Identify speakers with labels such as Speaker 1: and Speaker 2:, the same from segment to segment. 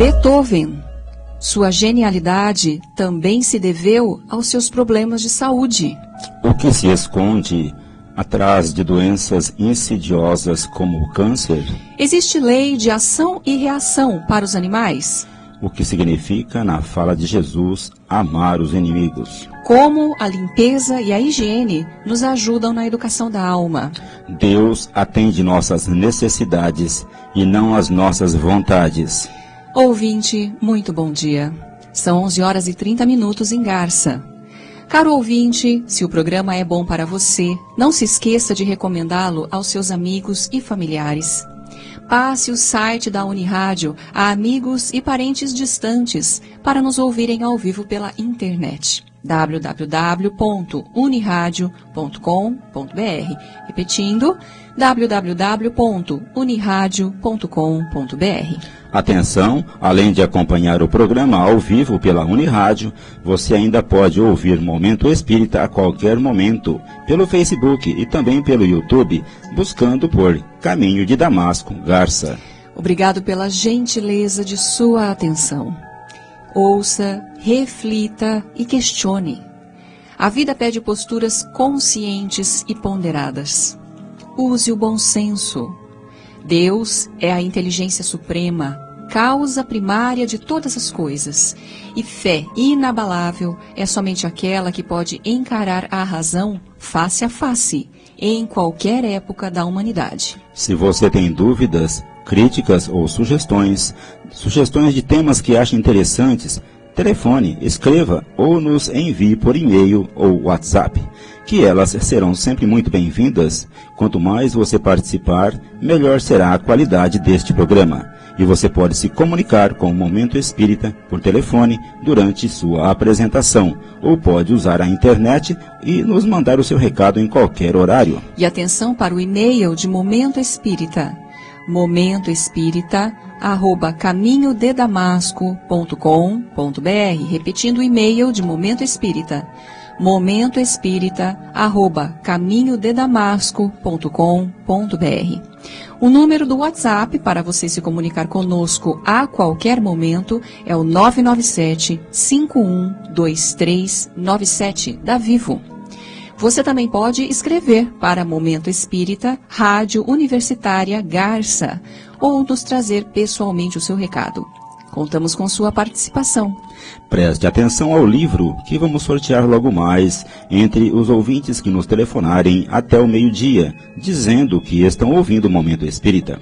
Speaker 1: Beethoven. Sua genialidade também se deveu aos seus problemas de saúde.
Speaker 2: O que se esconde atrás de doenças insidiosas como o câncer?
Speaker 1: Existe lei de ação e reação para os animais?
Speaker 2: O que significa, na fala de Jesus, amar os inimigos?
Speaker 1: Como a limpeza e a higiene nos ajudam na educação da alma?
Speaker 2: Deus atende nossas necessidades e não as nossas vontades.
Speaker 1: Ouvinte, muito bom dia. São 11h30 em Garça. Caro ouvinte, se o programa é bom para você, não se esqueça de recomendá-lo aos seus amigos e familiares. Passe o site da Unirádio a amigos e parentes distantes para nos ouvirem ao vivo pela internet. www.uniradio.com.br. Repetindo, www.uniradio.com.br.
Speaker 2: Atenção, além de acompanhar o programa ao vivo pela Unirádio, você ainda pode ouvir Momento Espírita a qualquer momento, pelo Facebook e também pelo YouTube, buscando por Caminho de Damasco, Garça.
Speaker 1: Obrigado pela gentileza de sua atenção. Ouça, reflita e questione. A vida pede posturas conscientes e ponderadas. Use o bom senso. Deus é a inteligência suprema, causa primária de todas as coisas. E fé inabalável é somente aquela que pode encarar a razão face a face, em qualquer época da humanidade.
Speaker 2: Se você tem dúvidas, críticas ou sugestões de temas que acha interessantes, telefone, escreva ou nos envie por e-mail ou WhatsApp, que elas serão sempre muito bem-vindas. Quanto mais você participar, melhor será a qualidade deste programa. E você pode se comunicar com o Momento Espírita por telefone durante sua apresentação, ou pode usar a internet e nos mandar o seu recado em qualquer horário.
Speaker 1: E atenção para o e-mail de Momento Espírita. momentoespírita@caminhodedamasco.com.br. Repetindo o e-mail de Momento Espírita. momentoespírita@caminhodedamasco.com.br. O número do WhatsApp para você se comunicar conosco a qualquer momento é o 997-512397 da Vivo. Você também pode escrever para Momento Espírita, Rádio Universitária Garça, ou nos trazer pessoalmente o seu recado. Contamos com sua participação.
Speaker 2: Preste atenção ao livro que vamos sortear logo mais entre os ouvintes que nos telefonarem até o meio-dia, dizendo que estão ouvindo o Momento Espírita.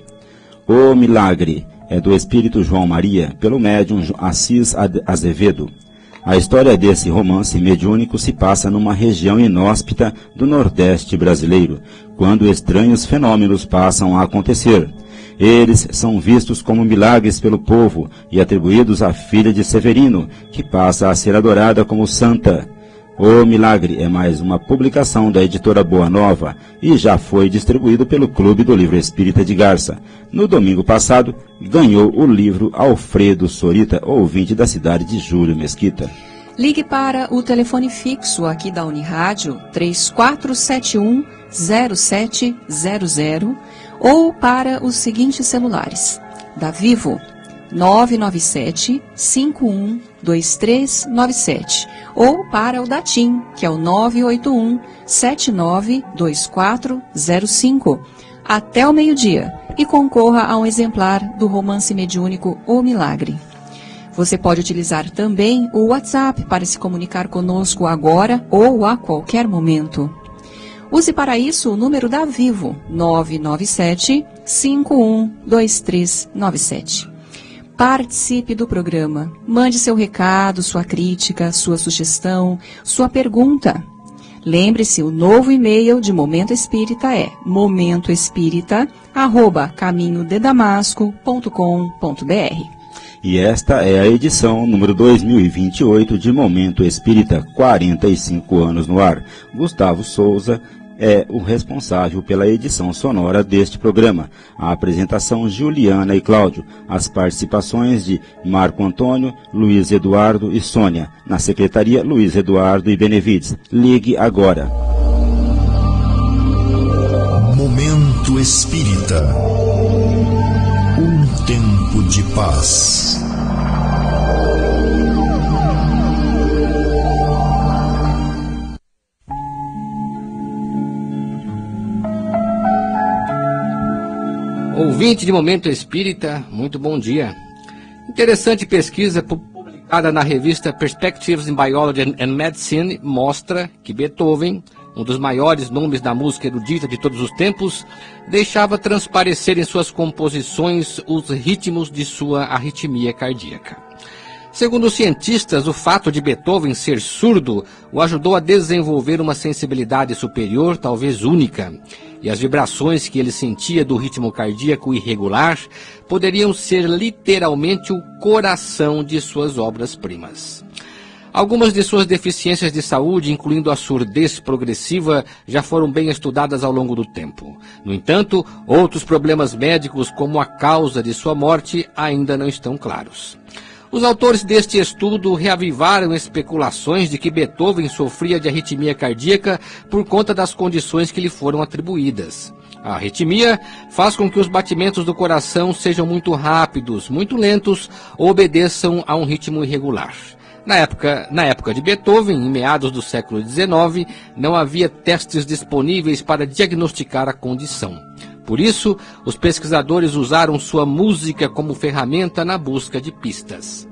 Speaker 2: O Milagre é do Espírito João Maria, pelo médium Assis Azevedo. A história desse romance mediúnico se passa numa região inóspita do Nordeste brasileiro, quando estranhos fenômenos passam a acontecer. Eles são vistos como milagres pelo povo e atribuídos à filha de Severino, que passa a ser adorada como santa. O Milagre é mais uma publicação da editora Boa Nova e já foi distribuído pelo Clube do Livro Espírita de Garça. No domingo passado, ganhou o livro Alfredo Sorita, ouvinte da cidade de Júlio Mesquita.
Speaker 1: Ligue para o telefone fixo aqui da Unirádio, 3471-0700, ou para os seguintes celulares: da Vivo, 997-512397, ou para o da TIM, que é o 981-792405, até o meio-dia, e concorra a um exemplar do romance mediúnico O Milagre. Você pode utilizar também o WhatsApp para se comunicar conosco agora ou a qualquer momento. Use para isso o número da Vivo, 997-512397. Participe do programa. Mande seu recado, sua crítica, sua sugestão, sua pergunta. Lembre-se, o novo e-mail de Momento Espírita é momentoespírita@caminhodedamasco.com.br.
Speaker 2: E esta é a edição número 2028 de Momento Espírita, 45 anos no ar. Gustavo Souza é o responsável pela edição sonora deste programa. A apresentação, Juliana e Cláudio. As participações de Marco Antônio, Luiz Eduardo e Sônia. Na secretaria, Luiz Eduardo e Benevides. Ligue agora.
Speaker 3: Momento Espírita. Um tempo de paz.
Speaker 4: Ouvinte de Momento Espírita, muito bom dia. Interessante pesquisa publicada na revista Perspectives in Biology and Medicine mostra que Beethoven, um dos maiores nomes da música erudita de todos os tempos, deixava transparecer em suas composições os ritmos de sua arritmia cardíaca. Segundo os cientistas, o fato de Beethoven ser surdo o ajudou a desenvolver uma sensibilidade superior, talvez única, e as vibrações que ele sentia do ritmo cardíaco irregular poderiam ser literalmente o coração de suas obras-primas. Algumas de suas deficiências de saúde, incluindo a surdez progressiva, já foram bem estudadas ao longo do tempo. No entanto, outros problemas médicos, como a causa de sua morte, ainda não estão claros. Os autores deste estudo reavivaram especulações de que Beethoven sofria de arritmia cardíaca por conta das condições que lhe foram atribuídas. A arritmia faz com que os batimentos do coração sejam muito rápidos, muito lentos ou obedeçam a um ritmo irregular. Na época de Beethoven, em meados do século XIX, não havia testes disponíveis para diagnosticar a condição. Por isso, os pesquisadores usaram sua música como ferramenta na busca de pistas.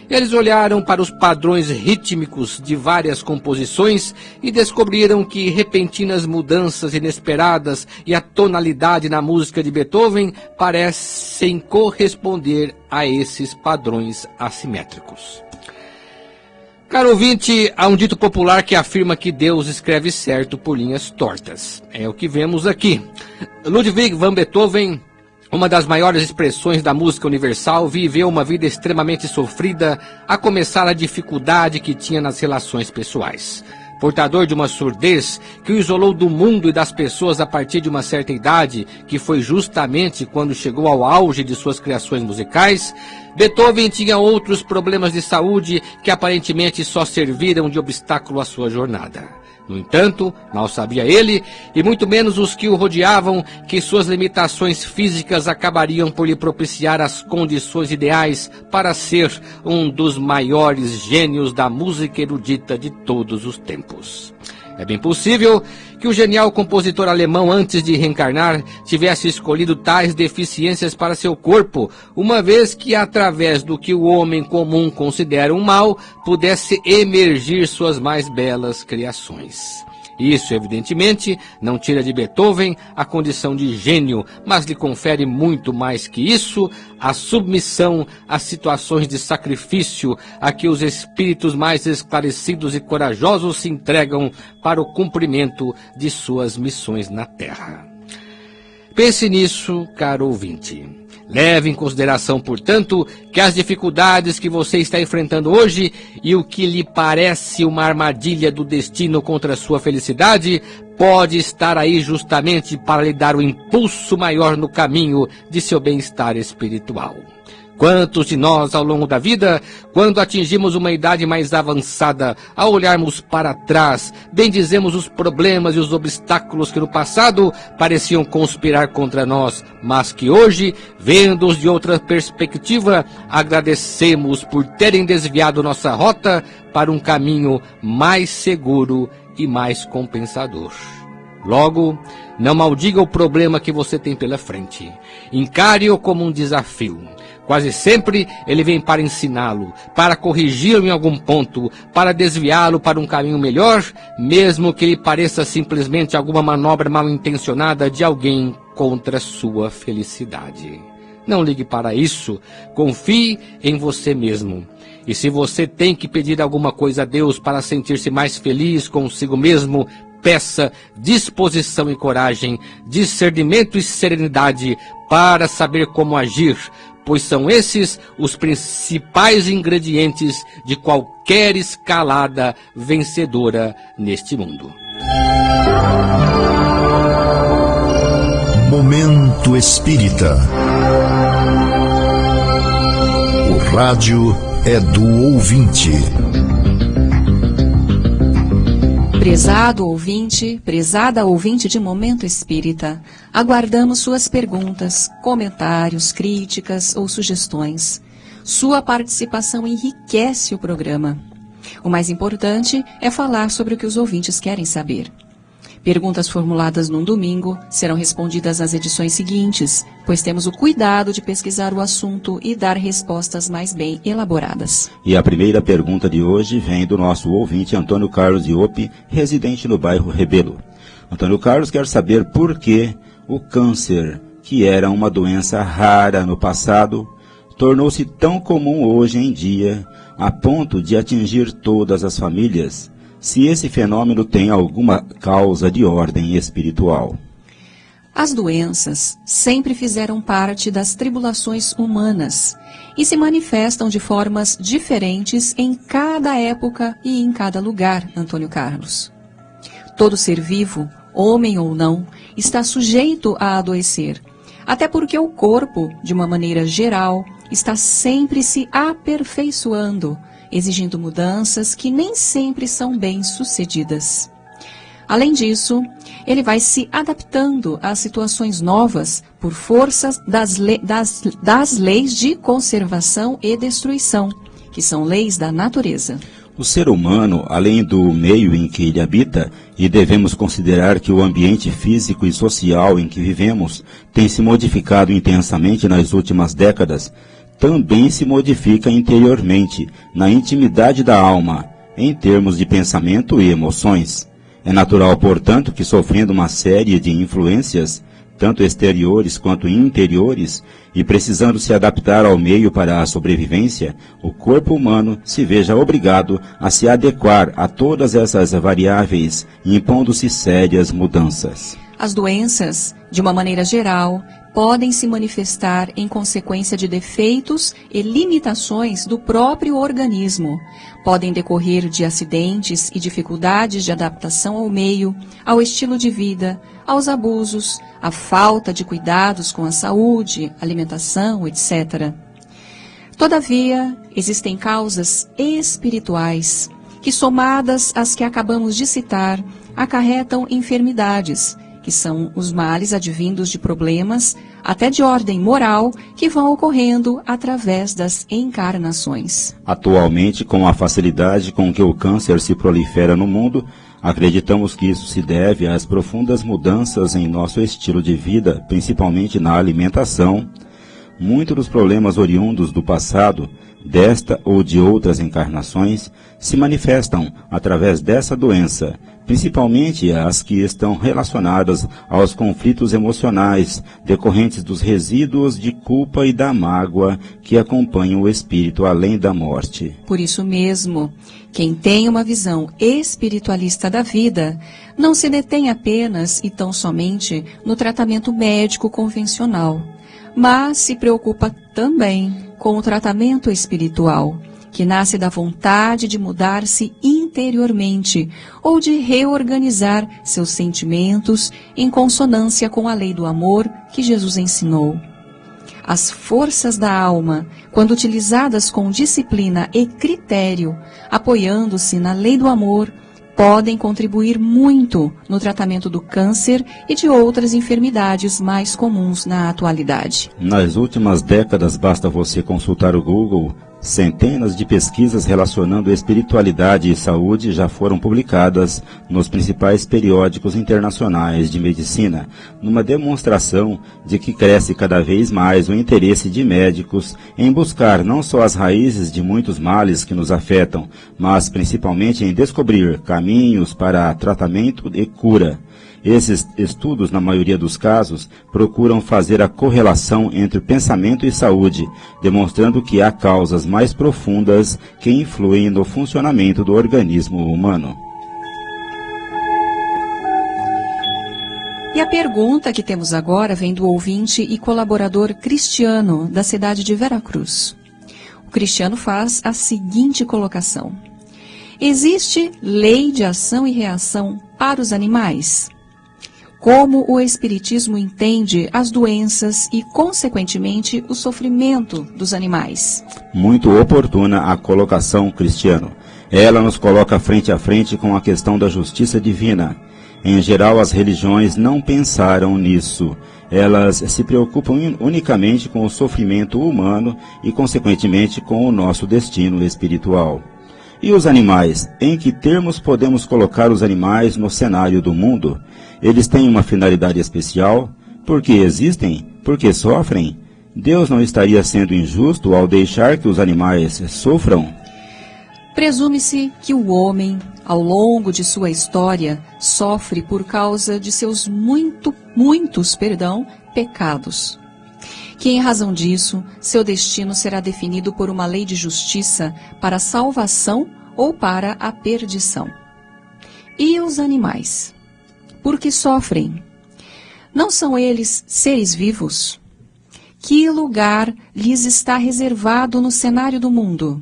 Speaker 4: Eles olharam para os padrões rítmicos de várias composições e descobriram que repentinas mudanças inesperadas e a tonalidade na música de Beethoven parecem corresponder a esses padrões assimétricos. Caro ouvinte, há um dito popular que afirma que Deus escreve certo por linhas tortas. É o que vemos aqui. Ludwig van Beethoven, uma das maiores expressões da música universal, viveu uma vida extremamente sofrida, a começar a dificuldade que tinha nas relações pessoais. Portador de uma surdez que o isolou do mundo e das pessoas a partir de uma certa idade, que foi justamente quando chegou ao auge de suas criações musicais, Beethoven tinha outros problemas de saúde que aparentemente só serviram de obstáculo à sua jornada. No entanto, mal sabia ele, e muito menos os que o rodeavam, que suas limitações físicas acabariam por lhe propiciar as condições ideais para ser um dos maiores gênios da música erudita de todos os tempos. É bem possível que o genial compositor alemão, antes de reencarnar, tivesse escolhido tais deficiências para seu corpo, uma vez que, através do que o homem comum considera um mal, pudesse emergir suas mais belas criações. Isso, evidentemente, não tira de Beethoven a condição de gênio, mas lhe confere muito mais que isso, a submissão às situações de sacrifício a que os espíritos mais esclarecidos e corajosos se entregam para o cumprimento de suas missões na Terra. Pense nisso, caro ouvinte. Leve em consideração, portanto, que as dificuldades que você está enfrentando hoje e o que lhe parece uma armadilha do destino contra a sua felicidade pode estar aí justamente para lhe dar um impulso maior no caminho de seu bem-estar espiritual. Quantos de nós, ao longo da vida, quando atingimos uma idade mais avançada, ao olharmos para trás, bendizemos os problemas e os obstáculos que no passado pareciam conspirar contra nós, mas que hoje, vendo-os de outra perspectiva, agradecemos por terem desviado nossa rota para um caminho mais seguro e mais compensador. Logo, não maldiga o problema que você tem pela frente. Encare-o como um desafio. Quase sempre ele vem para ensiná-lo, para corrigi-lo em algum ponto, para desviá-lo para um caminho melhor, mesmo que lhe pareça simplesmente alguma manobra mal intencionada de alguém contra sua felicidade. Não ligue para isso, confie em você mesmo. E se você tem que pedir alguma coisa a Deus para sentir-se mais feliz consigo mesmo, peça disposição e coragem, discernimento e serenidade para saber como agir, pois são esses os principais ingredientes de qualquer escalada vencedora neste mundo.
Speaker 3: Momento Espírita. O rádio é do ouvinte.
Speaker 1: Prezado ouvinte, prezada ouvinte de Momento Espírita, aguardamos suas perguntas, comentários, críticas ou sugestões. Sua participação enriquece o programa. O mais importante é falar sobre o que os ouvintes querem saber. Perguntas formuladas num domingo serão respondidas nas edições seguintes, pois temos o cuidado de pesquisar o assunto e dar respostas mais bem elaboradas.
Speaker 2: E a primeira pergunta de hoje vem do nosso ouvinte Antônio Carlos Iopi, residente no bairro Rebelo. Antônio Carlos quer saber por que o câncer, que era uma doença rara no passado, tornou-se tão comum hoje em dia, a ponto de atingir todas as famílias, se esse fenômeno tem alguma causa de ordem espiritual.
Speaker 1: As doenças sempre fizeram parte das tribulações humanas e se manifestam de formas diferentes em cada época e em cada lugar, Antônio Carlos. Todo ser vivo, homem ou não, está sujeito a adoecer, até porque o corpo, de uma maneira geral, está sempre se aperfeiçoando, exigindo mudanças que nem sempre são bem-sucedidas. Além disso, ele vai se adaptando às situações novas por força das leis de conservação e destruição, que são leis da natureza.
Speaker 2: O ser humano, além do meio em que ele habita, e devemos considerar que o ambiente físico e social em que vivemos tem se modificado intensamente nas últimas décadas, também se modifica interiormente, na intimidade da alma, em termos de pensamento e emoções. É natural, portanto, que sofrendo uma série de influências, tanto exteriores quanto interiores, e precisando se adaptar ao meio para a sobrevivência, o corpo humano se veja obrigado a se adequar a todas essas variáveis, impondo-se sérias mudanças.
Speaker 1: As doenças, de uma maneira geral, podem se manifestar em consequência de defeitos e limitações do próprio organismo. Podem decorrer de acidentes e dificuldades de adaptação ao meio, ao estilo de vida, aos abusos, à falta de cuidados com a saúde, alimentação, etc. Todavia, existem causas espirituais que, somadas às que acabamos de citar, acarretam enfermidades, que são os males advindos de problemas, até de ordem moral, que vão ocorrendo através das encarnações.
Speaker 2: Atualmente, com a facilidade com que o câncer se prolifera no mundo, acreditamos que isso se deve às profundas mudanças em nosso estilo de vida, principalmente na alimentação. Muitos dos problemas oriundos do passado, desta ou de outras encarnações, se manifestam através dessa doença, principalmente as que estão relacionadas aos conflitos emocionais decorrentes dos resíduos de culpa e da mágoa que acompanham o espírito além da morte.
Speaker 1: Por isso mesmo, quem tem uma visão espiritualista da vida não se detém apenas e tão somente no tratamento médico convencional, mas se preocupa também com o tratamento espiritual, que nasce da vontade de mudar-se interiormente ou de reorganizar seus sentimentos em consonância com a lei do amor que Jesus ensinou. As forças da alma, quando utilizadas com disciplina e critério, apoiando-se na lei do amor, podem contribuir muito no tratamento do câncer e de outras enfermidades mais comuns na atualidade.
Speaker 2: Nas últimas décadas, basta você consultar o Google, centenas de pesquisas relacionando espiritualidade e saúde já foram publicadas nos principais periódicos internacionais de medicina, numa demonstração de que cresce cada vez mais o interesse de médicos em buscar não só as raízes de muitos males que nos afetam, mas principalmente em descobrir caminhos para tratamento e cura. Esses estudos, na maioria dos casos, procuram fazer a correlação entre pensamento e saúde, demonstrando que há causas mais profundas que influem no funcionamento do organismo humano.
Speaker 1: E a pergunta que temos agora vem do ouvinte e colaborador Cristiano, da cidade de Veracruz. O Cristiano faz a seguinte colocação: existe lei de ação e reação para os animais? Como o Espiritismo entende as doenças e, consequentemente, o sofrimento dos animais?
Speaker 2: Muito oportuna a colocação, Cristiano. Ela nos coloca frente a frente com a questão da justiça divina. Em geral, as religiões não pensaram nisso. Elas se preocupam unicamente com o sofrimento humano e, consequentemente, com o nosso destino espiritual. E os animais? Em que termos podemos colocar os animais no cenário do mundo? Eles têm uma finalidade especial? Por que existem? Por que sofrem? Deus não estaria sendo injusto ao deixar que os animais sofram?
Speaker 1: Presume-se que o homem, ao longo de sua história, sofre por causa de seus muitos pecados. Que em razão disso, seu destino será definido por uma lei de justiça para a salvação ou para a perdição. E os animais? Por que sofrem? Não são eles seres vivos? Que lugar lhes está reservado no cenário do mundo?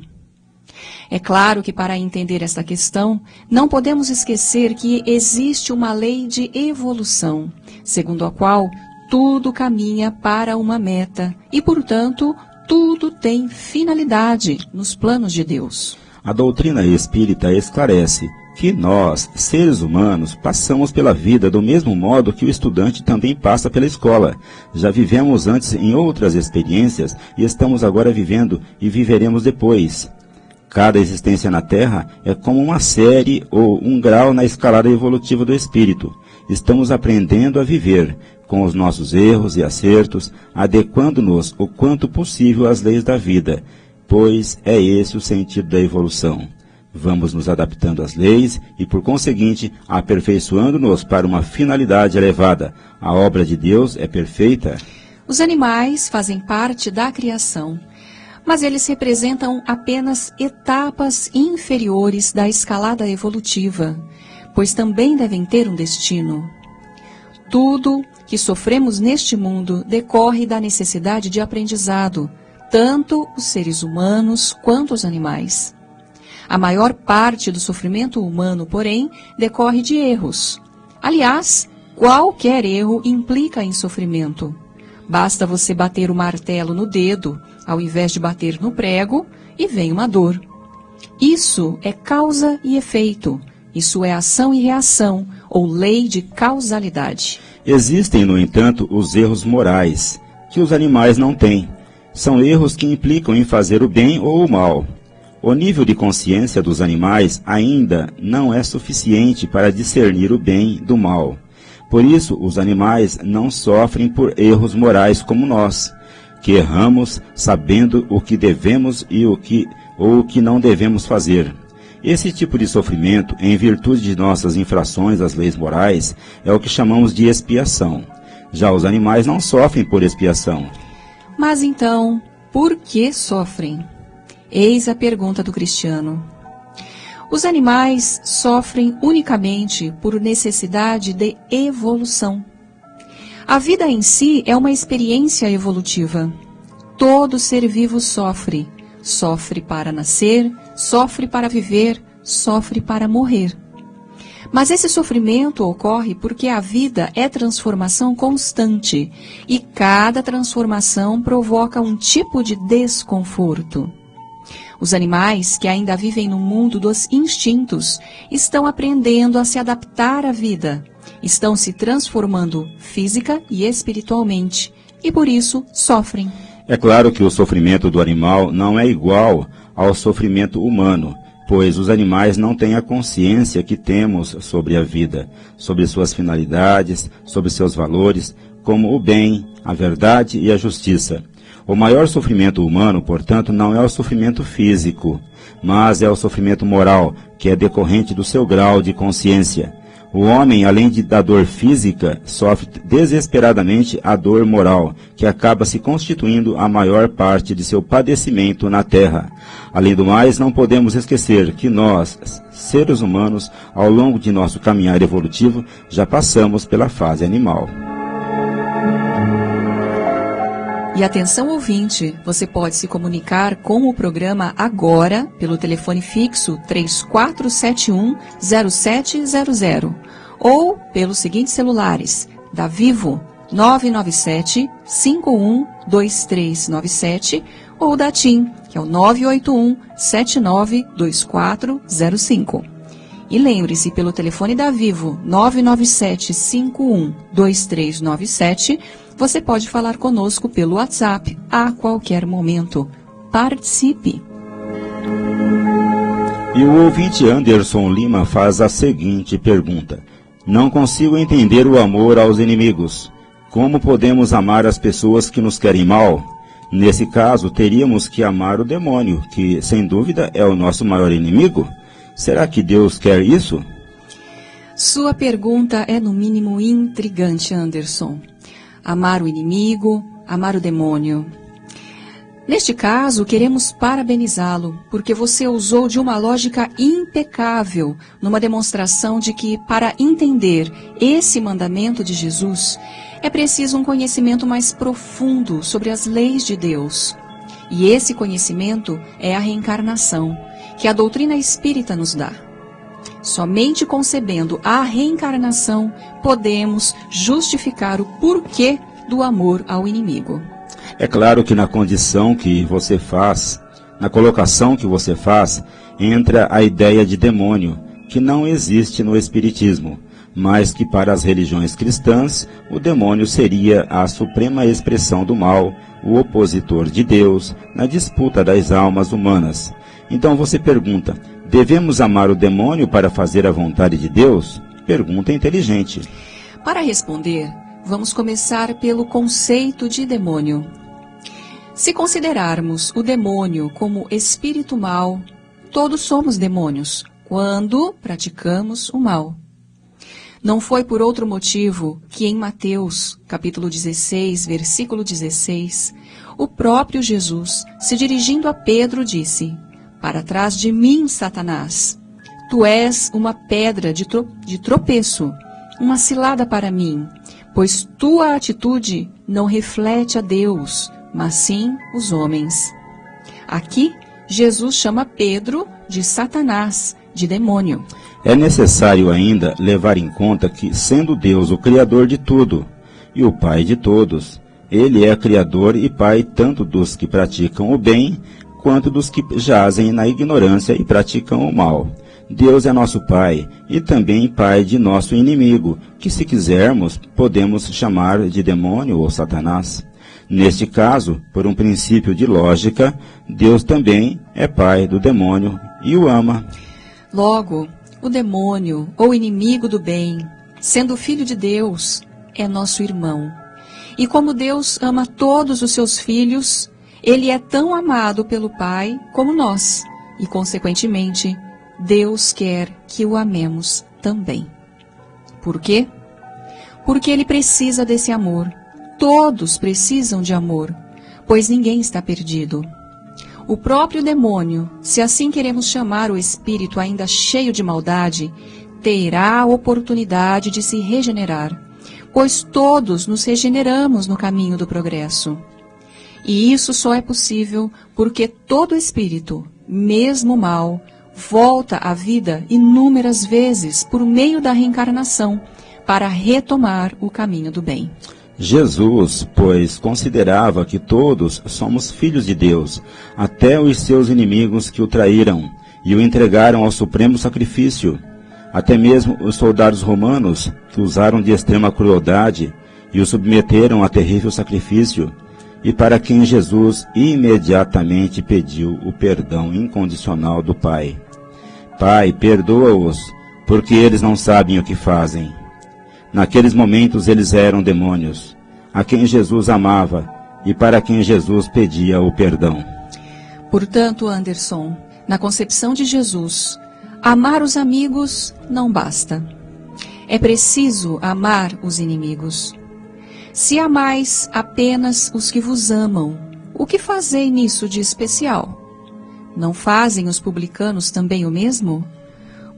Speaker 1: É claro que para entender esta questão, não podemos esquecer que existe uma lei de evolução, segundo a qual tudo caminha para uma meta e, portanto, tudo tem finalidade nos planos de Deus.
Speaker 2: A doutrina espírita esclarece que nós, seres humanos, passamos pela vida do mesmo modo que o estudante também passa pela escola. Já vivemos antes em outras experiências e estamos agora vivendo e viveremos depois. Cada existência na Terra é como uma série ou um grau na escalada evolutiva do espírito. Estamos aprendendo a viver, com os nossos erros e acertos, adequando-nos o quanto possível às leis da vida, pois é esse o sentido da evolução. Vamos nos adaptando às leis e, por conseguinte, aperfeiçoando-nos para uma finalidade elevada. A obra de Deus é perfeita.
Speaker 1: Os animais fazem parte da criação, mas eles representam apenas etapas inferiores da escalada evolutiva, pois também devem ter um destino. Tudo que sofremos neste mundo decorre da necessidade de aprendizado, tanto os seres humanos quanto os animais. A maior parte do sofrimento humano, porém, decorre de erros. Aliás, qualquer erro implica em sofrimento. Basta você bater o martelo no dedo, ao invés de bater no prego, e vem uma dor. Isso é causa e efeito. Isso é ação e reação, ou lei de causalidade.
Speaker 2: Existem, no entanto, os erros morais, que os animais não têm. São erros que implicam em fazer o bem ou o mal. O nível de consciência dos animais ainda não é suficiente para discernir o bem do mal. Por isso, os animais não sofrem por erros morais como nós, que erramos sabendo o que devemos e o que não devemos fazer. Esse tipo de sofrimento, em virtude de nossas infrações às leis morais, é o que chamamos de expiação. Já os animais não sofrem por expiação.
Speaker 1: Mas então, por que sofrem? Eis a pergunta do cristiano. Os animais sofrem unicamente por necessidade de evolução. A vida em si é uma experiência evolutiva. Todo ser vivo sofre. Sofre para nascer, sofre para viver, sofre para morrer. Mas esse sofrimento ocorre porque a vida é transformação constante e cada transformação provoca um tipo de desconforto. Os animais que ainda vivem no mundo dos instintos estão aprendendo a se adaptar à vida, estão se transformando física e espiritualmente e por isso sofrem.
Speaker 2: É claro que o sofrimento do animal não é igual ao sofrimento humano, pois os animais não têm a consciência que temos sobre a vida, sobre suas finalidades, sobre seus valores, como o bem, a verdade e a justiça. O maior sofrimento humano, portanto, não é o sofrimento físico, mas é o sofrimento moral, que é decorrente do seu grau de consciência. O homem, além da dor física, sofre desesperadamente a dor moral, que acaba se constituindo a maior parte de seu padecimento na Terra. Além do mais, não podemos esquecer que nós, seres humanos, ao longo de nosso caminhar evolutivo, já passamos pela fase animal.
Speaker 1: E atenção ouvinte, você pode se comunicar com o programa agora pelo telefone fixo 3471-0700 ou pelos seguintes celulares, da Vivo 997-512397 ou da TIM, que é o 981-792405. E lembre-se, pelo telefone da Vivo 997-512397, você pode falar conosco pelo WhatsApp a qualquer momento. Participe!
Speaker 2: E o ouvinte Anderson Lima faz a seguinte pergunta: não consigo entender o amor aos inimigos. Como podemos amar as pessoas que nos querem mal? Nesse caso, teríamos que amar o demônio, que, sem dúvida, é o nosso maior inimigo? Será que Deus quer isso?
Speaker 1: Sua pergunta é, no mínimo, intrigante, Anderson. Amar o inimigo, amar o demônio. Neste caso, queremos parabenizá-lo, porque você usou de uma lógica impecável numa demonstração de que, para entender esse mandamento de Jesus, é preciso um conhecimento mais profundo sobre as leis de Deus. E esse conhecimento é a reencarnação, que a doutrina espírita nos dá. Somente concebendo a reencarnação podemos justificar o porquê do amor ao inimigo.
Speaker 2: É claro que na condição que você faz, na colocação que você faz, entra a ideia de demônio, que não existe no Espiritismo, mas que para as religiões cristãs, o demônio seria a suprema expressão do mal, o opositor de Deus, na disputa das almas humanas. Então você pergunta, devemos amar o demônio para fazer a vontade de Deus? Pergunta inteligente.
Speaker 1: Para responder, vamos começar pelo conceito de demônio. Se considerarmos o demônio como espírito mau, todos somos demônios quando praticamos o mal. Não foi por outro motivo que em Mateus, capítulo 16, versículo 16, o próprio Jesus, se dirigindo a Pedro, disse: para trás de mim, Satanás, tu és uma pedra de tropeço, uma cilada para mim, pois tua atitude não reflete a Deus, mas sim os homens. Aqui, Jesus chama Pedro de Satanás, de demônio.
Speaker 2: É necessário ainda levar em conta que, sendo Deus o Criador de tudo e o Pai de todos, Ele é Criador e Pai tanto dos que praticam o bem, quanto dos que jazem na ignorância e praticam o mal. Deus é nosso Pai e também Pai de nosso inimigo, que se quisermos, podemos chamar de demônio ou Satanás. Neste caso, por um princípio de lógica, Deus também é pai do demônio e o ama.
Speaker 1: Logo, o demônio, ou inimigo do bem, sendo filho de Deus, é nosso irmão. E como Deus ama todos os seus filhos, ele é tão amado pelo Pai como nós. E, consequentemente, Deus quer que o amemos também. Por quê? Porque ele precisa desse amor. Todos precisam de amor, pois ninguém está perdido. O próprio demônio, se assim queremos chamar o espírito ainda cheio de maldade, terá a oportunidade de se regenerar, pois todos nos regeneramos no caminho do progresso. E isso só é possível porque todo espírito, mesmo mau, volta à vida inúmeras vezes por meio da reencarnação, para retomar o caminho do bem.
Speaker 2: Jesus, pois, considerava que todos somos filhos de Deus, até os seus inimigos que o traíram e o entregaram ao supremo sacrifício. Até mesmo os soldados romanos, que usaram de extrema crueldade e o submeteram a terrível sacrifício, e para quem Jesus imediatamente pediu o perdão incondicional do Pai. Pai, perdoa-os, porque eles não sabem o que fazem. Naqueles momentos eles eram demônios, a quem Jesus amava e para quem Jesus pedia o perdão.
Speaker 1: Portanto, Anderson, na concepção de Jesus, amar os amigos não basta. É preciso amar os inimigos. Se amais apenas os que vos amam, o que fazei nisso de especial? Não fazem os publicanos também o mesmo?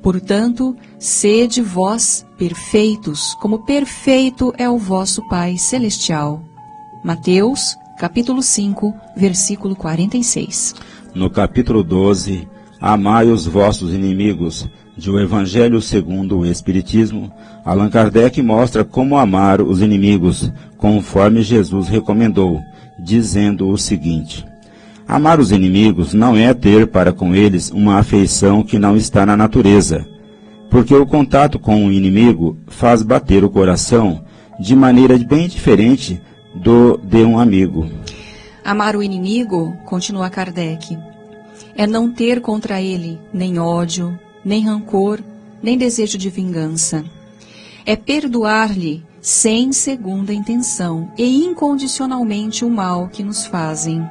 Speaker 1: Portanto, sede vós perfeitos, como perfeito é o vosso Pai Celestial. Mateus, capítulo 5, versículo 46.
Speaker 2: No capítulo 12, amai os vossos inimigos, de O Evangelho segundo o Espiritismo, Allan Kardec mostra como amar os inimigos, conforme Jesus recomendou, dizendo o seguinte: amar os inimigos não é ter para com eles uma afeição que não está na natureza, porque o contato com o inimigo faz bater o coração de maneira bem diferente do de um amigo.
Speaker 1: Amar o inimigo, continua Kardec, é não ter contra ele nem ódio, nem rancor, nem desejo de vingança. É perdoar-lhe sem segunda intenção e incondicionalmente o mal que nos fazem.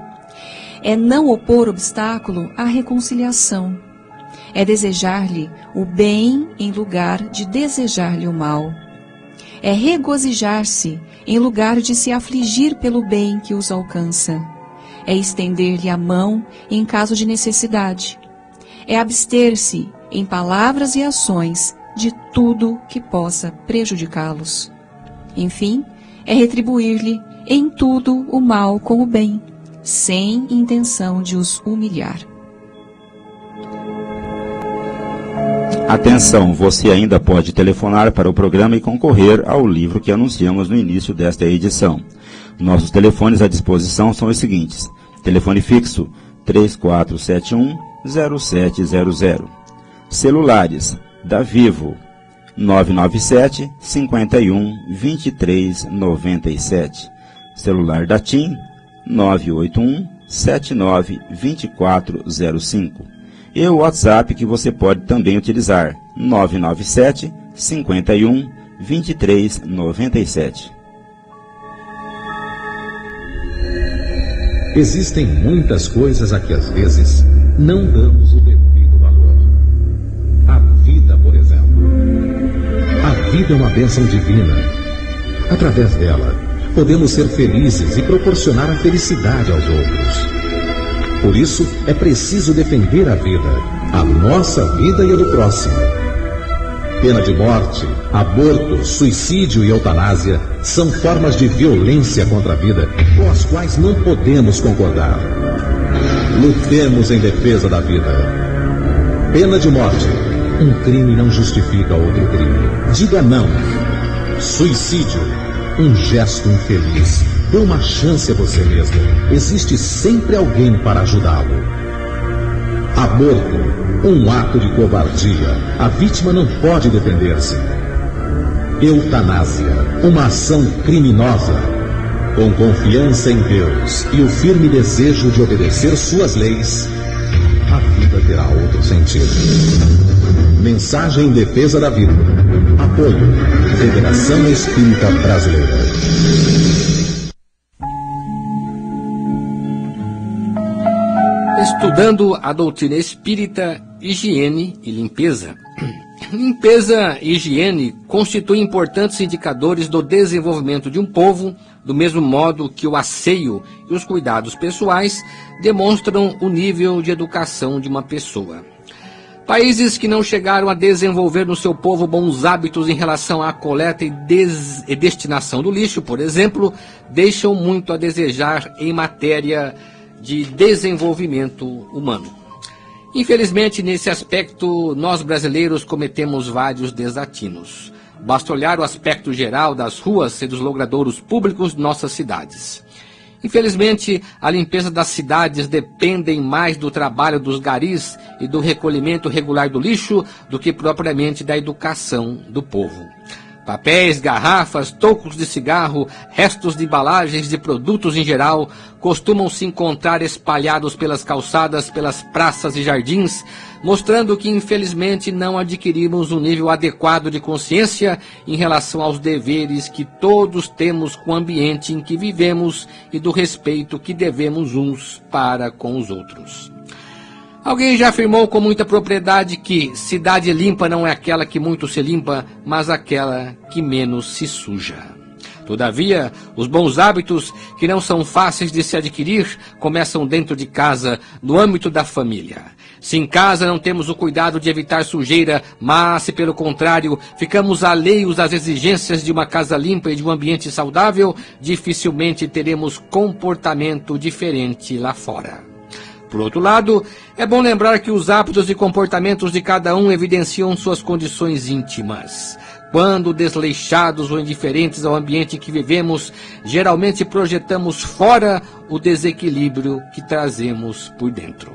Speaker 1: É não opor obstáculo à reconciliação. É desejar-lhe o bem em lugar de desejar-lhe o mal. É regozijar-se em lugar de se afligir pelo bem que os alcança. É estender-lhe a mão em caso de necessidade. É abster-se, em palavras e ações, de tudo que possa prejudicá-los. Enfim, é retribuir-lhe em tudo o mal com o bem, sem intenção de os humilhar.
Speaker 2: Atenção, você ainda pode telefonar para o programa e concorrer ao livro que anunciamos no início desta edição. Nossos telefones à disposição são os seguintes: telefone fixo 3471-0700. Celulares da Vivo 997 51 23 97. Celular da TIM 981 79 2405. E o WhatsApp que você pode também utilizar 997 51 23 97.
Speaker 5: Existem muitas coisas a que às vezes não damos o devido valor. A vida, por exemplo. A vida é uma bênção divina. Através dela, podemos ser felizes e proporcionar a felicidade aos outros. Por isso, é preciso defender a vida, a nossa vida e a do próximo. Pena de morte, aborto, suicídio e eutanásia são formas de violência contra a vida com as quais não podemos concordar. Lutemos em defesa da vida. Pena de morte. Um crime não justifica outro crime. Diga não. Suicídio. Um gesto infeliz. Dê uma chance a você mesmo. Existe sempre alguém para ajudá-lo. Aborto. Um ato de covardia. A vítima não pode defender-se. Eutanásia. Uma ação criminosa. Com confiança em Deus e o firme desejo de obedecer suas leis, a vida terá outro sentido. Mensagem em defesa da vida. Apoio. Federação Espírita Brasileira.
Speaker 4: Estudando a doutrina espírita, higiene e limpeza. Limpeza e higiene constituem importantes indicadores do desenvolvimento de um povo, do mesmo modo que o asseio e os cuidados pessoais demonstram o nível de educação de uma pessoa. Países que não chegaram a desenvolver no seu povo bons hábitos em relação à coleta e destinação do lixo, por exemplo, deixam muito a desejar em matéria de desenvolvimento humano. Infelizmente, nesse aspecto, nós brasileiros cometemos vários desatinos. Basta olhar o aspecto geral das ruas e dos logradouros públicos de nossas cidades. Infelizmente, a limpeza das cidades depende mais do trabalho dos garis e do recolhimento regular do lixo do que propriamente da educação do povo. Papéis, garrafas, tocos de cigarro, restos de embalagens de produtos em geral costumam se encontrar espalhados pelas calçadas, pelas praças e jardins, mostrando que infelizmente não adquirimos um nível adequado de consciência em relação aos deveres que todos temos com o ambiente em que vivemos e do respeito que devemos uns para com os outros. Alguém já afirmou com muita propriedade que cidade limpa não é aquela que muito se limpa, mas aquela que menos se suja. Todavia, os bons hábitos, que não são fáceis de se adquirir, começam dentro de casa, no âmbito da família. Se em casa não temos o cuidado de evitar sujeira, mas se pelo contrário ficamos alheios às exigências de uma casa limpa e de um ambiente saudável, dificilmente teremos comportamento diferente lá fora. Por outro lado, é bom lembrar que os hábitos e comportamentos de cada um evidenciam suas condições íntimas. Quando desleixados ou indiferentes ao ambiente em que vivemos, geralmente projetamos fora o desequilíbrio que trazemos por dentro.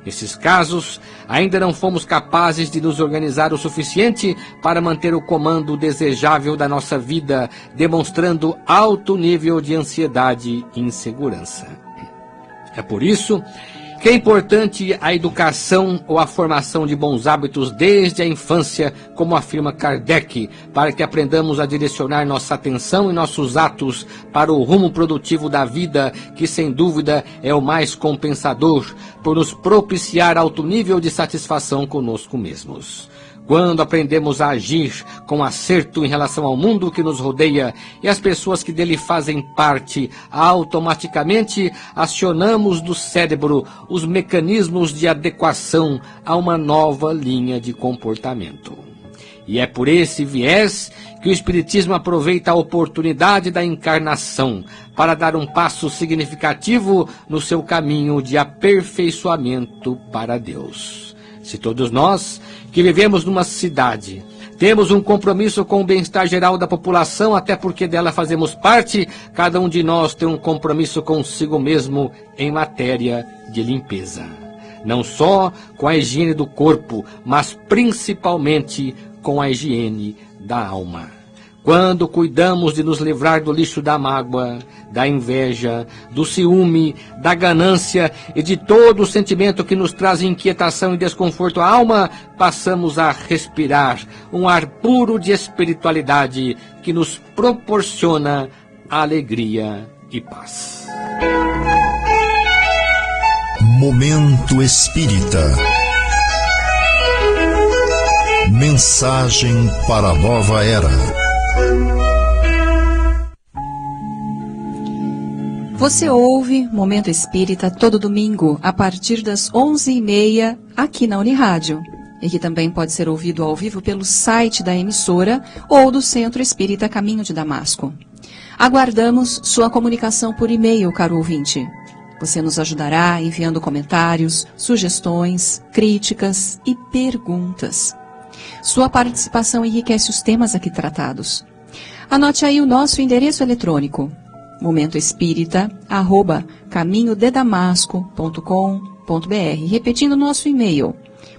Speaker 4: Nesses casos, ainda não fomos capazes de nos organizar o suficiente para manter o comando desejável da nossa vida, demonstrando alto nível de ansiedade e insegurança. É por isso Que é importante a educação ou a formação de bons hábitos desde a infância, como afirma Kardec, para que aprendamos a direcionar nossa atenção e nossos atos para o rumo produtivo da vida, que sem dúvida é o mais compensador, por nos propiciar alto nível de satisfação conosco mesmos. Quando aprendemos a agir com acerto em relação ao mundo que nos rodeia e as pessoas que dele fazem parte, automaticamente acionamos do cérebro os mecanismos de adequação a uma nova linha de comportamento. E é por esse viés que o Espiritismo aproveita a oportunidade da encarnação para dar um passo significativo no seu caminho de aperfeiçoamento para Deus. Se todos nós, que vivemos numa cidade, temos um compromisso com o bem-estar geral da população, até porque dela fazemos parte, cada um de nós tem um compromisso consigo mesmo em matéria de limpeza. Não só com a higiene do corpo, mas principalmente com a higiene da alma. Quando cuidamos de nos livrar do lixo da mágoa, da inveja, do ciúme, da ganância e de todo o sentimento que nos traz inquietação e desconforto à alma, passamos a respirar um ar puro de espiritualidade que nos proporciona alegria e paz.
Speaker 3: Momento Espírita. Mensagem para a nova era.
Speaker 1: Você ouve Momento Espírita todo domingo, a partir das 11h30, aqui na Unirádio. E que também pode ser ouvido ao vivo pelo site da emissora ou do Centro Espírita Caminho de Damasco. Aguardamos sua comunicação por e-mail, caro ouvinte. Você nos ajudará enviando comentários, sugestões, críticas e perguntas. Sua participação enriquece os temas aqui tratados. Anote aí o nosso endereço eletrônico: momentoespírita@caminhodedamasco.com.br. Repetindo o nosso e-mail: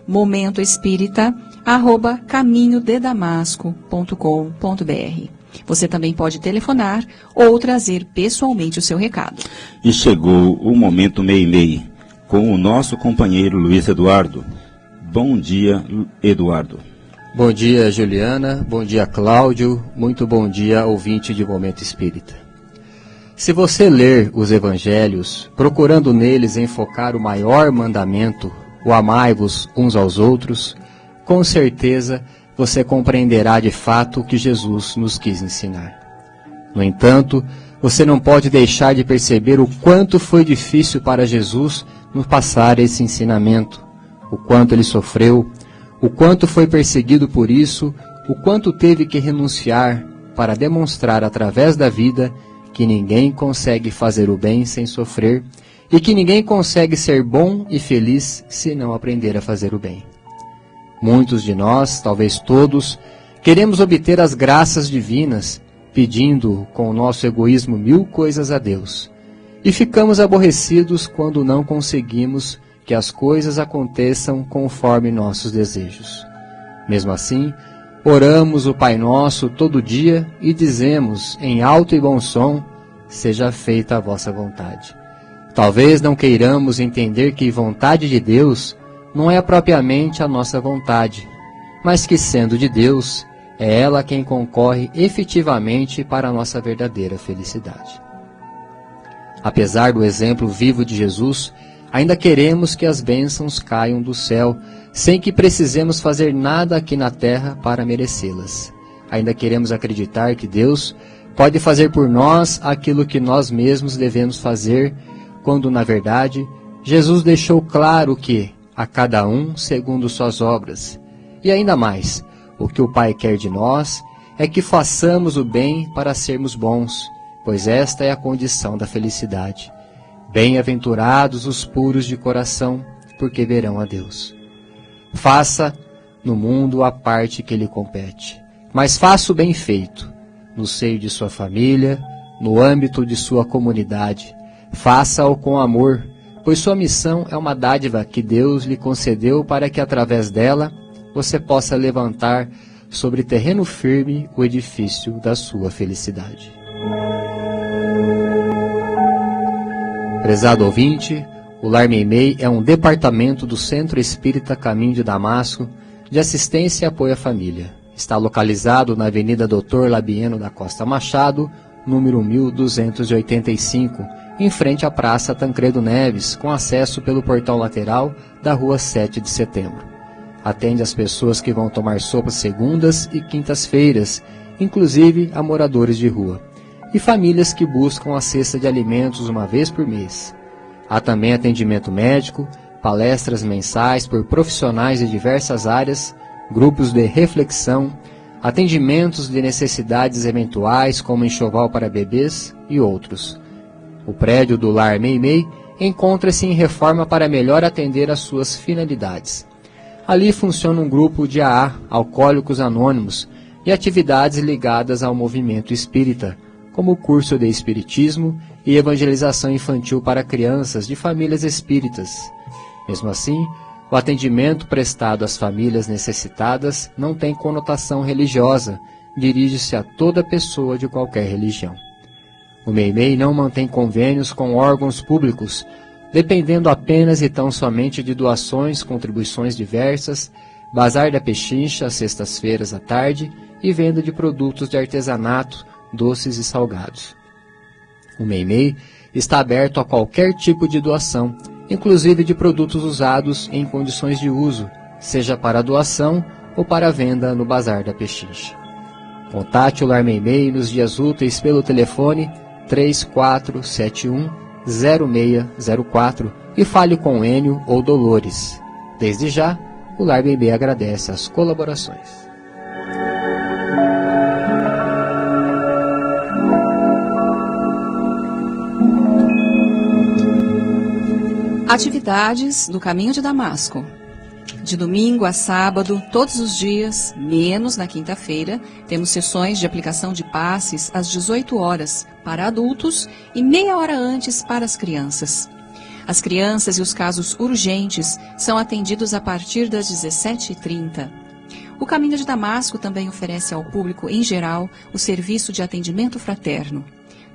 Speaker 1: momentoespírita@caminhodedamasco.com.br. Você também pode telefonar ou trazer pessoalmente o seu recado.
Speaker 2: E chegou o Momento Meimei, com o nosso companheiro Luiz Eduardo. Bom dia, Eduardo.
Speaker 6: Bom dia, Juliana. Bom dia, Cláudio. Muito bom dia, ouvinte de Momento Espírita. Se você ler os evangelhos, procurando neles enfocar o maior mandamento, o amai-vos uns aos outros, com certeza você compreenderá de fato o que Jesus nos quis ensinar. No entanto, você não pode deixar de perceber o quanto foi difícil para Jesus nos passar esse ensinamento, o quanto ele sofreu, o quanto foi perseguido por isso, o quanto teve que renunciar para demonstrar através da vida que ninguém consegue fazer o bem sem sofrer e que ninguém consegue ser bom e feliz se não aprender a fazer o bem. Muitos de nós, talvez todos, queremos obter as graças divinas, pedindo com o nosso egoísmo 1000 coisas a Deus, e ficamos aborrecidos quando não conseguimos que as coisas aconteçam conforme nossos desejos. Mesmo assim, oramos o Pai Nosso todo dia e dizemos em alto e bom som: seja feita a vossa vontade. Talvez não queiramos entender que vontade de Deus não é propriamente a nossa vontade, mas que, sendo de Deus, é ela quem concorre efetivamente para a nossa verdadeira felicidade. Apesar do exemplo vivo de Jesus, ainda queremos que as bênçãos caiam do céu, sem que precisemos fazer nada aqui na terra para merecê-las. Ainda queremos acreditar que Deus pode fazer por nós aquilo que nós mesmos devemos fazer, quando, na verdade, Jesus deixou claro que, a cada um segundo suas obras. E ainda mais, o que o Pai quer de nós é que façamos o bem para sermos bons, pois esta é a condição da felicidade. Bem-aventurados os puros de coração, porque verão a Deus. Faça no mundo a parte que lhe compete, mas faça o bem feito, no seio de sua família, no âmbito de sua comunidade. Faça-o com amor, pois sua missão é uma dádiva que Deus lhe concedeu para que, através dela, você possa levantar sobre terreno firme o edifício da sua felicidade. Prezado ouvinte, O Lar Meimei é um departamento do Centro Espírita Caminho de Damasco, de assistência e apoio à família. Está localizado na Avenida Dr. Labieno da Costa Machado, número 1285, em frente à Praça Tancredo Neves, com acesso pelo portão lateral da Rua 7 de Setembro. Atende as pessoas que vão tomar sopa segundas e quintas-feiras, inclusive a moradores de rua, e famílias que buscam a cesta de alimentos uma vez por mês. Há também atendimento médico, palestras mensais por profissionais de diversas áreas, grupos de reflexão, atendimentos de necessidades eventuais como enxoval para bebês e outros. O prédio do Lar Meimei encontra-se em reforma para melhor atender às suas finalidades. Ali funciona um grupo de AA, Alcoólicos Anônimos, e atividades ligadas ao movimento espírita, como o curso de Espiritismo e evangelização infantil para crianças de famílias espíritas. Mesmo assim, o atendimento prestado às famílias necessitadas não tem conotação religiosa, dirige-se a toda pessoa de qualquer religião. O Meimei não mantém convênios com órgãos públicos, dependendo apenas e tão somente de doações, contribuições diversas, bazar da pechincha às sextas-feiras à tarde e venda de produtos de artesanato, doces e salgados. O Meimei está aberto a qualquer tipo de doação, inclusive de produtos usados em condições de uso, seja para doação ou para venda no bazar da pechincha. Contate o Lar Meimei nos dias úteis pelo telefone 3471-0604 e fale com Enio ou Dolores. Desde já, o Lar Meimei agradece as colaborações.
Speaker 1: Atividades do Caminho de Damasco. De domingo a sábado, todos os dias, menos na quinta-feira, temos sessões de aplicação de passes às 18 horas para adultos e meia hora antes para as crianças. As crianças e os casos urgentes são atendidos a partir das 17h30. O Caminho de Damasco também oferece ao público em geral o serviço de atendimento fraterno.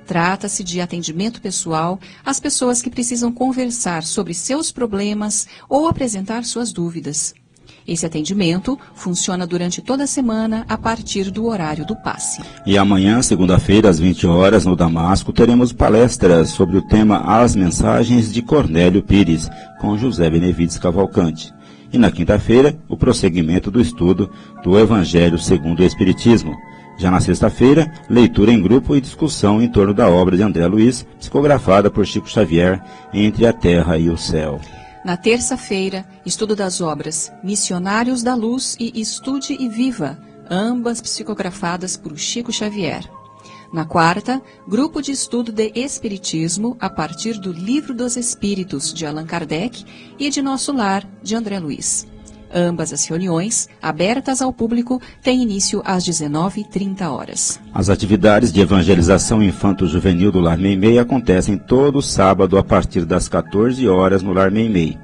Speaker 1: Trata-se de atendimento pessoal às pessoas que precisam conversar sobre seus problemas ou apresentar suas dúvidas. Esse atendimento funciona durante toda a semana a partir do horário do passe.
Speaker 2: E amanhã, segunda-feira, às 20 horas, no Damasco, teremos palestras sobre o tema As Mensagens de Cornélio Pires, com José Benevides Cavalcante. E na quinta-feira, o prosseguimento do estudo do Evangelho segundo o Espiritismo. Já na sexta-feira, leitura em grupo e discussão em torno da obra de André Luiz, psicografada por Chico Xavier, Entre a Terra e o Céu.
Speaker 1: Na terça-feira, estudo das obras Missionários da Luz e Estude e Viva, ambas psicografadas por Chico Xavier. Na quarta, grupo de estudo de Espiritismo a partir do Livro dos Espíritos, de Allan Kardec, e de Nosso Lar, de André Luiz. Ambas as reuniões, abertas ao público, têm início às 19h30.
Speaker 2: As atividades de evangelização infanto-juvenil do Lar Meimei acontecem todo sábado a partir das 14 horas no Lar Meimei.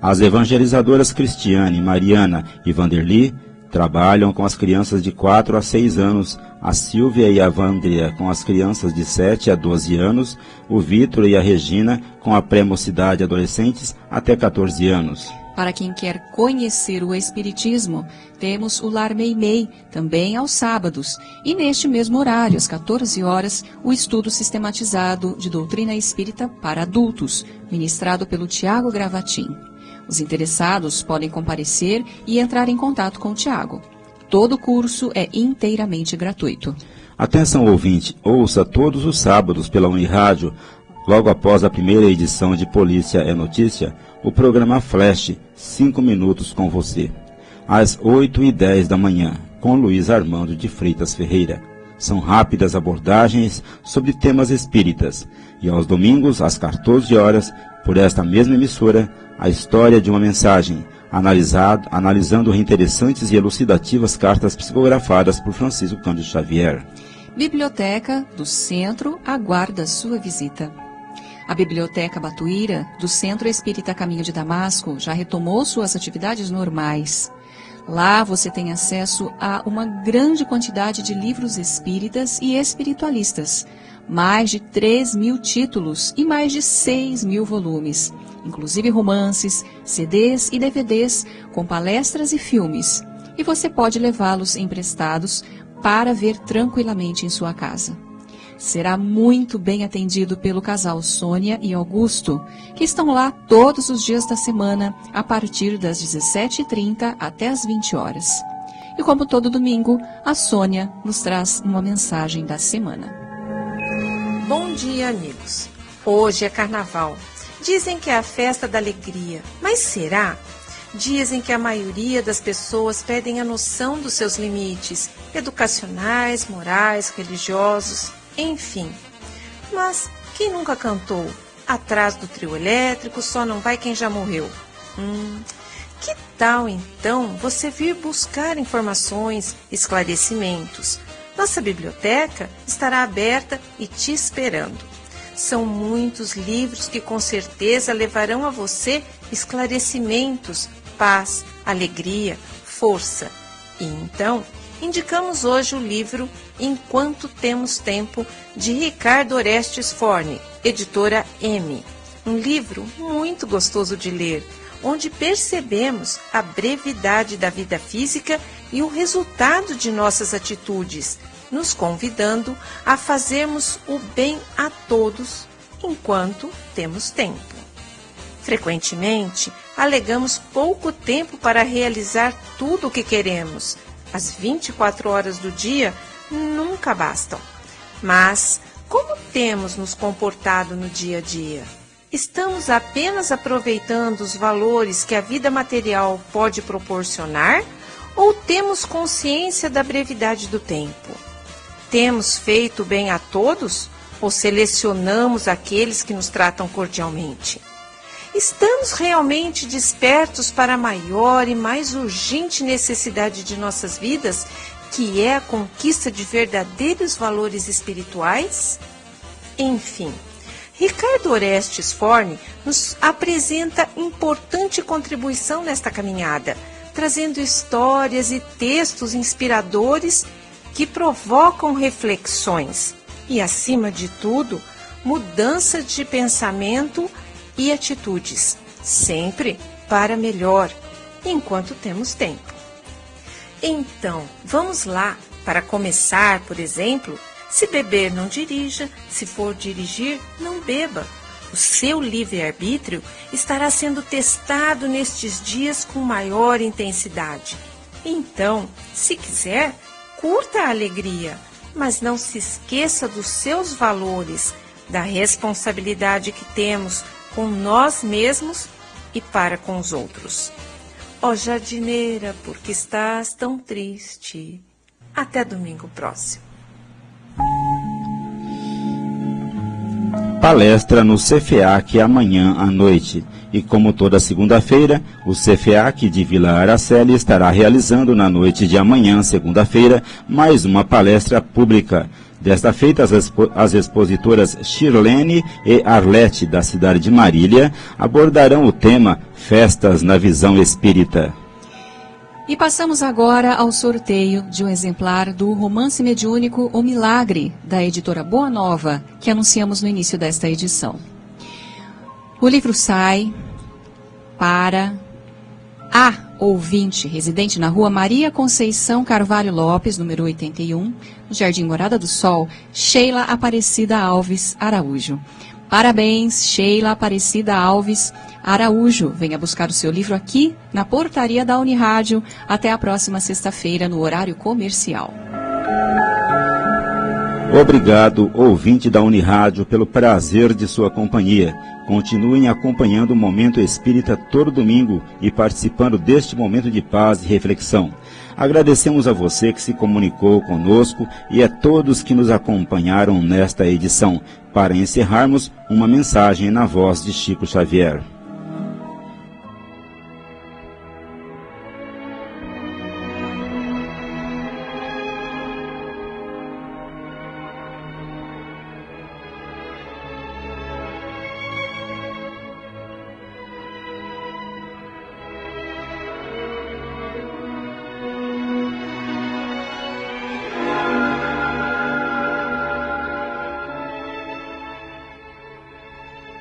Speaker 2: As evangelizadoras Cristiane, Mariana e Vanderli trabalham com as crianças de 4 a 6 anos, a Silvia e a Vandria com as crianças de 7 a 12 anos, o Vitor e a Regina com a pré-mocidade e adolescentes até 14 anos.
Speaker 1: Para quem quer conhecer o Espiritismo, temos o Lar Meimei, também aos sábados, e neste mesmo horário, às 14 horas, o estudo sistematizado de doutrina espírita para adultos, ministrado pelo Tiago Gravatin. Os interessados podem comparecer e entrar em contato com o Tiago. Todo o curso é inteiramente gratuito.
Speaker 2: Atenção ouvinte, ouça todos os sábados pela Unirádio, logo após a primeira edição de Polícia é Notícia, o programa Flash, 5 minutos com você, às 8h10 da manhã, com Luiz Armando de Freitas Ferreira. São rápidas abordagens sobre temas espíritas. E aos domingos, às 14 horas, por esta mesma emissora, a história de uma mensagem, analisando interessantes e elucidativas cartas psicografadas por Francisco Cândido Xavier.
Speaker 1: Biblioteca do Centro aguarda sua visita. A Biblioteca Batuíra, do Centro Espírita Caminho de Damasco, já retomou suas atividades normais. Lá você tem acesso a uma grande quantidade de livros espíritas e espiritualistas, mais de 3.000 títulos e mais de 6.000 volumes. inclusive romances, CDs e DVDs com palestras e filmes. E você pode levá-los emprestados para ver tranquilamente em sua casa. Será muito bem atendido pelo casal Sônia e Augusto, que estão lá todos os dias da semana, a partir das 17h30 até as 20 horas. E como todo domingo, a Sônia nos traz uma mensagem da semana.
Speaker 7: Bom dia, amigos. Hoje é carnaval. Dizem que é a festa da alegria, mas será? Dizem que a maioria das pessoas perdem a noção dos seus limites educacionais, morais, religiosos, enfim. Mas quem nunca cantou? Atrás do trio elétrico só não vai quem já morreu. Que tal, então, você vir buscar informações, esclarecimentos? Nossa biblioteca estará aberta e te esperando. São muitos livros que com certeza levarão a você esclarecimentos, paz, alegria, força. E então, indicamos hoje o livro Enquanto Temos Tempo, de Ricardo Orestes Forni, editora M. Um livro muito gostoso de ler, onde percebemos a brevidade da vida física e o resultado de nossas atitudes, nos convidando a fazermos o bem a todos enquanto temos tempo. Frequentemente, alegamos pouco tempo para realizar tudo o que queremos. As 24 horas do dia nunca bastam. Mas como temos nos comportado no dia a dia? Estamos apenas aproveitando os valores que a vida material pode proporcionar ou temos consciência da brevidade do tempo? Temos feito o bem a todos ou selecionamos aqueles que nos tratam cordialmente? Estamos realmente despertos para a maior e mais urgente necessidade de nossas vidas, que é a conquista de verdadeiros valores espirituais? Enfim, Ricardo Orestes Forni nos apresenta importante contribuição nesta caminhada, trazendo histórias e textos inspiradores que provocam reflexões e, acima de tudo, mudança de pensamento e atitudes, sempre para melhor, enquanto temos tempo. Então, vamos lá. Para começar, por exemplo, se beber, não dirija, se for dirigir, não beba. O seu livre-arbítrio estará sendo testado nestes dias com maior intensidade. Então, se quiser, curta a alegria, mas não se esqueça dos seus valores, da responsabilidade que temos com nós mesmos e para com os outros. Ó jardineira, por que estás tão triste? Até domingo próximo.
Speaker 2: Palestra no CFEAC amanhã à noite. E como toda segunda-feira, o CFEAC de Vila Araceli estará realizando na noite de amanhã, segunda-feira, mais uma palestra pública. Desta feita, as expositoras Shirlene e Arlete, da cidade de Marília, abordarão o tema Festas na Visão Espírita.
Speaker 1: E passamos agora ao sorteio de um exemplar do romance mediúnico O Milagre, da editora Boa Nova, que anunciamos no início desta edição. O livro sai para a ouvinte residente na rua Maria Conceição Carvalho Lopes, número 81, no Jardim Morada do Sol, Sheila Aparecida Alves Araújo. Parabéns, Sheila Aparecida Alves Araújo. Venha buscar o seu livro aqui na portaria da Unirádio até a próxima sexta-feira, no horário comercial.
Speaker 2: Obrigado, ouvinte da Unirádio, pelo prazer de sua companhia. Continuem acompanhando o Momento Espírita todo domingo e participando deste momento de paz e reflexão. Agradecemos a você que se comunicou conosco e a todos que nos acompanharam nesta edição. Para encerrarmos, uma mensagem na voz de Chico Xavier.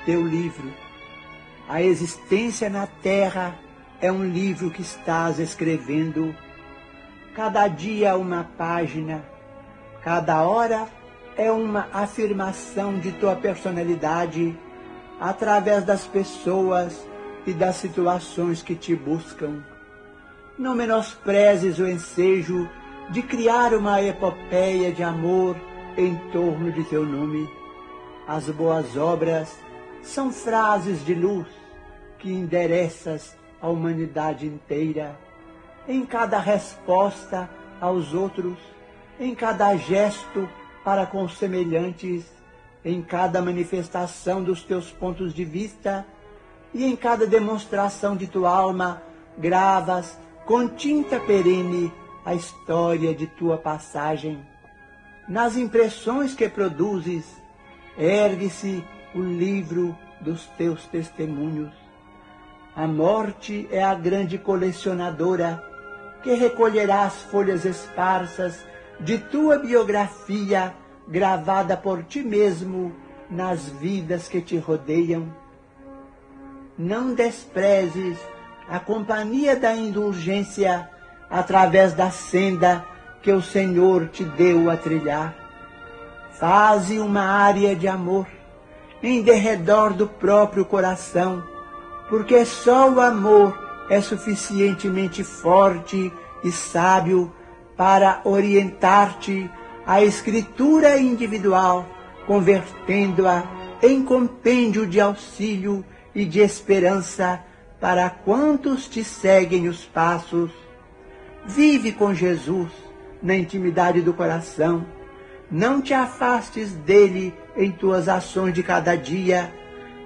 Speaker 8: Teu livro A existência na terra é um livro que estás escrevendo. Cada dia uma página, cada hora é uma afirmação de tua personalidade através das pessoas e das situações que te buscam. Não menosprezes o ensejo de criar uma epopeia de amor em torno de teu nome. As boas obras são frases de luz que endereças à humanidade inteira. Em cada resposta aos outros, em cada gesto para com os semelhantes, em cada manifestação dos teus pontos de vista e em cada demonstração de tua alma, gravas com tinta perene a história de tua passagem. Nas impressões que produzes, ergue-se o livro dos teus testemunhos. A morte é a grande colecionadora que recolherá as folhas esparsas de tua biografia gravada por ti mesmo nas vidas que te rodeiam. Não desprezes a companhia da indulgência através da senda que o Senhor te deu a trilhar. Faze uma área de amor em derredor do próprio coração, porque só o amor é suficientemente forte e sábio para orientar-te à escritura individual, convertendo-a em compêndio de auxílio e de esperança para quantos te seguem os passos. Vive com Jesus na intimidade do coração. Não te afastes dele em tuas ações de cada dia,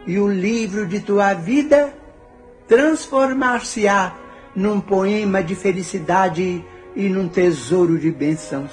Speaker 8: e o livro de tua vida transformar-se-á num poema de felicidade e num tesouro de bênçãos.